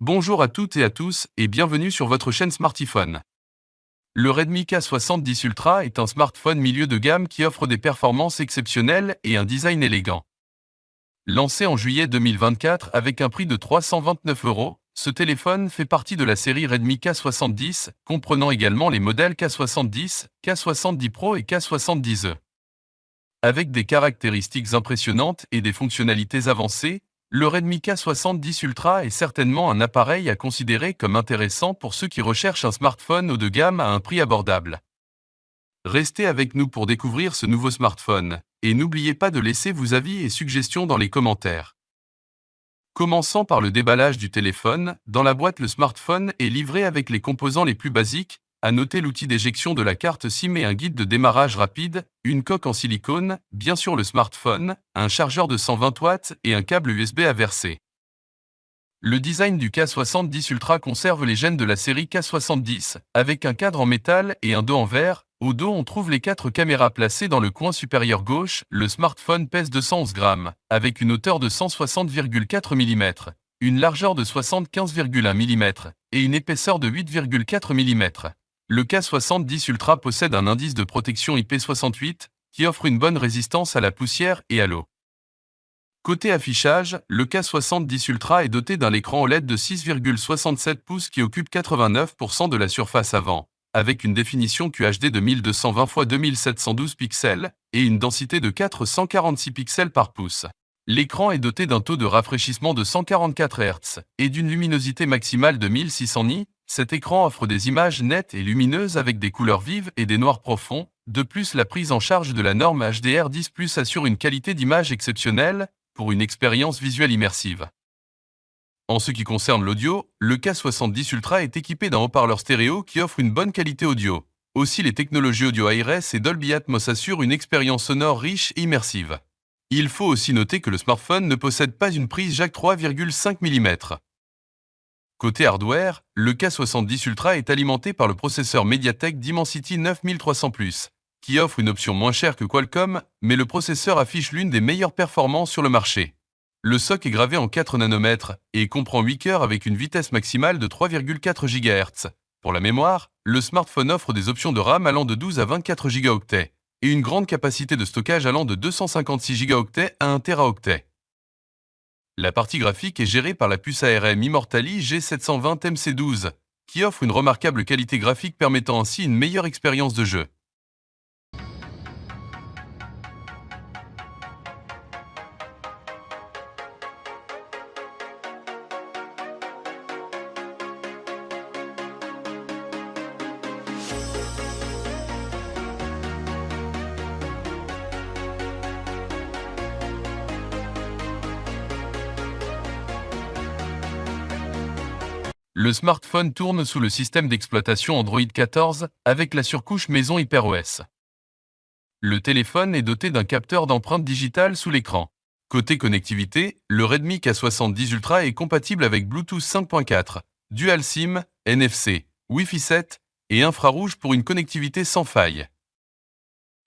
Bonjour à toutes et à tous et bienvenue sur votre chaîne Smartiphone. Le Redmi K70 Ultra est un smartphone milieu de gamme qui offre des performances exceptionnelles et un design élégant. Lancé en juillet 2024 avec un prix de 329 €, ce téléphone fait partie de la série Redmi K70, comprenant également les modèles K70, K70 Pro et K70e. Avec des caractéristiques impressionnantes et des fonctionnalités avancées, le Redmi K70 Ultra est certainement un appareil à considérer comme intéressant pour ceux qui recherchent un smartphone haut de gamme à un prix abordable. Restez avec nous pour découvrir ce nouveau smartphone, et n'oubliez pas de laisser vos avis et suggestions dans les commentaires. Commençons par le déballage du téléphone. Dans la boîte, le smartphone est livré avec les composants les plus basiques. À noter l'outil d'éjection de la carte SIM et un guide de démarrage rapide, une coque en silicone, bien sûr le smartphone, un chargeur de 120 watts et un câble USB à verser. Le design du K70 Ultra conserve les gènes de la série K70, avec un cadre en métal et un dos en verre. Au dos, on trouve les 4 caméras placées dans le coin supérieur gauche. Le smartphone pèse 211 grammes, avec une hauteur de 160,4 mm, une largeur de 75,1 mm et une épaisseur de 8,4 mm. Le K70 Ultra possède un indice de protection IP68 qui offre une bonne résistance à la poussière et à l'eau. Côté affichage, le K70 Ultra est doté d'un écran OLED de 6,67 pouces qui occupe 89% de la surface avant, avec une définition QHD de 1220 x 2712 pixels et une densité de 446 pixels par pouce. L'écran est doté d'un taux de rafraîchissement de 144 Hz et d'une luminosité maximale de 1600 nits. Cet écran offre des images nettes et lumineuses avec des couleurs vives et des noirs profonds. De plus, la prise en charge de la norme HDR10+ assure une qualité d'image exceptionnelle pour une expérience visuelle immersive. En ce qui concerne l'audio, le K70 Ultra est équipé d'un haut-parleur stéréo qui offre une bonne qualité audio. Aussi, les technologies audio ARS et Dolby Atmos assurent une expérience sonore riche et immersive. Il faut aussi noter que le smartphone ne possède pas une prise jack 3,5 mm. Côté hardware, le K70 Ultra est alimenté par le processeur MediaTek Dimensity 9300+, qui offre une option moins chère que Qualcomm, mais le processeur affiche l'une des meilleures performances sur le marché. Le SoC est gravé en 4 nanomètres et comprend 8 cœurs avec une vitesse maximale de 3,4 GHz. Pour la mémoire, le smartphone offre des options de RAM allant de 12 à 24 Go et une grande capacité de stockage allant de 256 Go à 1 Teraoctet. La partie graphique est gérée par la puce ARM Immortali G720 MC12, qui offre une remarquable qualité graphique permettant ainsi une meilleure expérience de jeu. Le smartphone tourne sous le système d'exploitation Android 14 avec la surcouche Maison HyperOS. Le téléphone est doté d'un capteur d'empreinte digitale sous l'écran. Côté connectivité, le Redmi K70 Ultra est compatible avec Bluetooth 5.4, Dual SIM, NFC, Wi-Fi 7 et infrarouge pour une connectivité sans faille.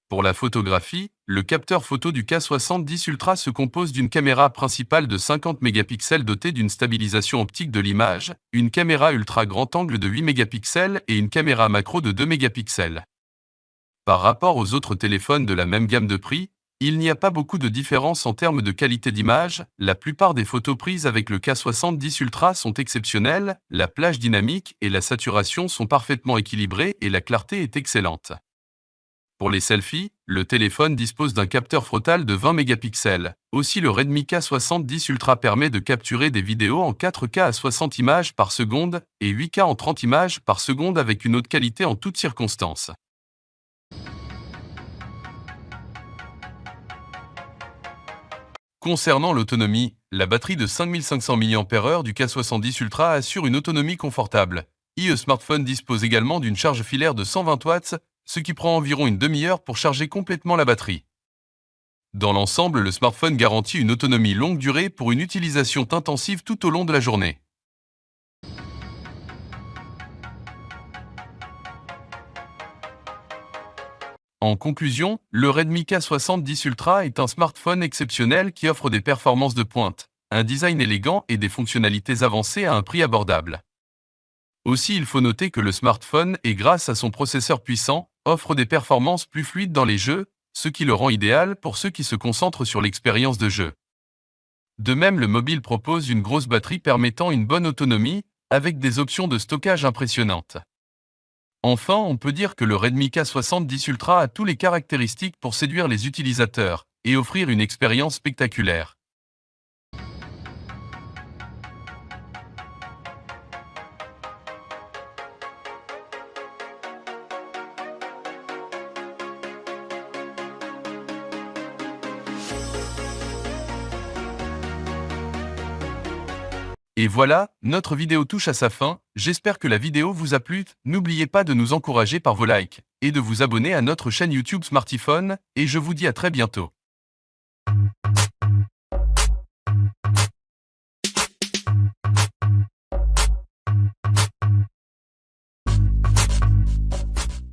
Pour la photographie, le capteur photo du K70 Ultra se compose d'une caméra principale de 50 mégapixels dotée d'une stabilisation optique de l'image, une caméra ultra grand angle de 8 mégapixels et une caméra macro de 2 mégapixels. Par rapport aux autres téléphones de la même gamme de prix, il n'y a pas beaucoup de différence en termes de qualité d'image. La plupart des photos prises avec le K70 Ultra sont exceptionnelles, la plage dynamique et la saturation sont parfaitement équilibrées et la clarté est excellente. Pour les selfies, le téléphone dispose d'un capteur frontal de 20 mégapixels. Aussi, le Redmi K70 Ultra permet de capturer des vidéos en 4K à 60 images par seconde et 8K en 30 images par seconde avec une haute qualité en toutes circonstances. Concernant l'autonomie, la batterie de 5500 mAh du K70 Ultra assure une autonomie confortable. Le smartphone dispose également d'une charge filaire de 120 watts, ce qui prend environ une demi-heure pour charger complètement la batterie. Dans l'ensemble, le smartphone garantit une autonomie longue durée pour une utilisation intensive tout au long de la journée. En conclusion, le Redmi K70 Ultra est un smartphone exceptionnel qui offre des performances de pointe, un design élégant et des fonctionnalités avancées à un prix abordable. Aussi, il faut noter que le smartphone, et grâce à son processeur puissant, offre des performances plus fluides dans les jeux, ce qui le rend idéal pour ceux qui se concentrent sur l'expérience de jeu. De même, le mobile propose une grosse batterie permettant une bonne autonomie, avec des options de stockage impressionnantes. Enfin, on peut dire que le Redmi K70 Ultra a toutes les caractéristiques pour séduire les utilisateurs et offrir une expérience spectaculaire. Et voilà, notre vidéo touche à sa fin, j'espère que la vidéo vous a plu, n'oubliez pas de nous encourager par vos likes, et de vous abonner à notre chaîne YouTube Smartiphone, et je vous dis à très bientôt.